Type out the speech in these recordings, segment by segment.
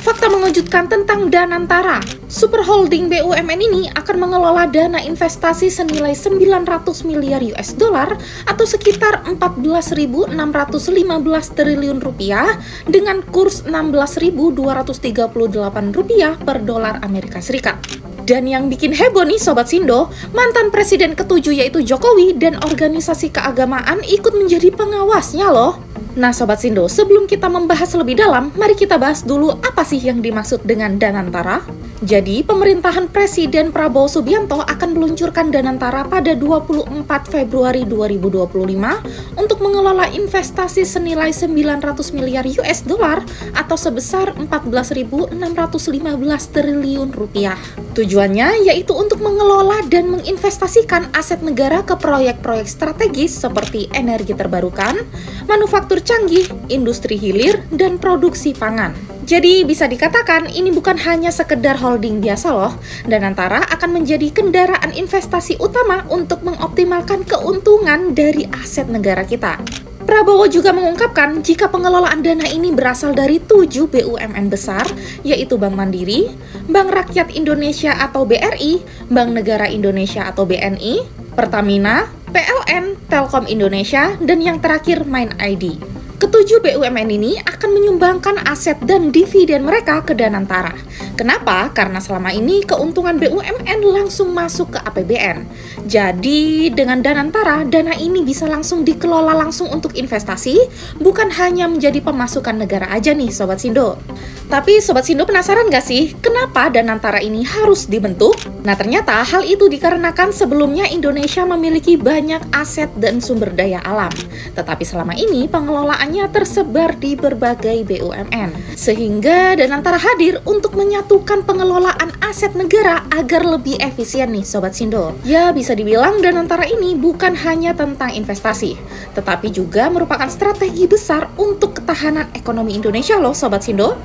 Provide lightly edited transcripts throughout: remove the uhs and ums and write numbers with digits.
Fakta mengejutkan tentang Danantara. Super holding BUMN ini akan mengelola dana investasi senilai 900 miliar US dollar atau sekitar 14.615 triliun rupiah dengan kurs 16.238 rupiah per dolar Amerika Serikat. Dan yang bikin heboh nih Sobat Sindo, mantan presiden ketujuh yaitu Jokowi dan organisasi keagamaan ikut menjadi pengawasnya loh. Nah Sobat Sindo, sebelum kita membahas lebih dalam, mari kita bahas dulu apa sih yang dimaksud dengan Danantara. Jadi, pemerintahan Presiden Prabowo Subianto akan meluncurkan Danantara pada 24 Februari 2025 untuk mengelola investasi senilai 900 miliar US dollar atau sebesar 14.615 triliun rupiah. Tujuannya yaitu untuk mengelola dan menginvestasikan aset negara ke proyek-proyek strategis seperti energi terbarukan, manufaktur canggih, industri hilir, dan produksi pangan. Jadi bisa dikatakan ini bukan hanya sekedar holding biasa loh. Danantara akan menjadi kendaraan investasi utama untuk mengoptimalkan keuntungan dari aset negara kita. Prabowo juga mengungkapkan jika pengelolaan dana ini berasal dari 7 BUMN besar, yaitu Bank Mandiri, Bank Rakyat Indonesia atau BRI, Bank Negara Indonesia atau BNI, Pertamina, PLN, Telkom Indonesia, dan yang terakhir Mind ID. Ketujuh BUMN ini akan menyumbangkan aset dan dividen mereka ke Danantara. Kenapa? Karena selama ini keuntungan BUMN langsung masuk ke APBN. Jadi dengan Danantara, dana ini bisa langsung dikelola langsung untuk investasi, bukan hanya menjadi pemasukan negara aja nih Sobat Sindo. Tapi Sobat Sindo penasaran gak sih, kenapa Danantara ini harus dibentuk? Nah ternyata hal itu dikarenakan sebelumnya Indonesia memiliki banyak aset dan sumber daya alam. Tetapi selama ini pengelolaannya tersebar di berbagai BUMN. Sehingga Danantara hadir untuk menyatukan pengelolaan aset negara agar lebih efisien nih Sobat Sindo. Ya bisa dibilang Danantara ini bukan hanya tentang investasi, tetapi juga merupakan strategi besar untuk ketahanan ekonomi Indonesia loh Sobat Sindo.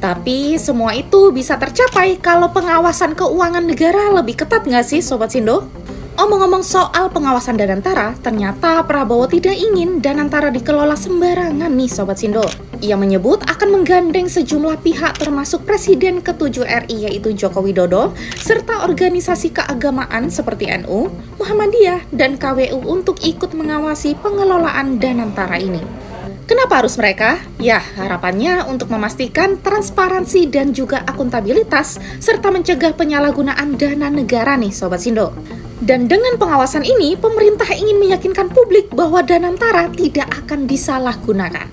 Tapi semua itu bisa tercapai kalau pengawasan keuangan negara lebih ketat nggak sih Sobat Sindo? Omong-omong soal pengawasan Danantara, ternyata Prabowo tidak ingin Danantara dikelola sembarangan nih Sobat Sindo. Ia menyebut akan menggandeng sejumlah pihak termasuk Presiden ke-7 RI yaitu Joko Widodo, serta organisasi keagamaan seperti NU, Muhammadiyah, dan KWU untuk ikut mengawasi pengelolaan Danantara ini. Kenapa harus mereka? Ya, harapannya untuk memastikan transparansi dan juga akuntabilitas, serta mencegah penyalahgunaan dana negara nih Sobat Sindo. Dan dengan pengawasan ini, pemerintah ingin meyakinkan publik bahwa Danantara tidak akan disalahgunakan.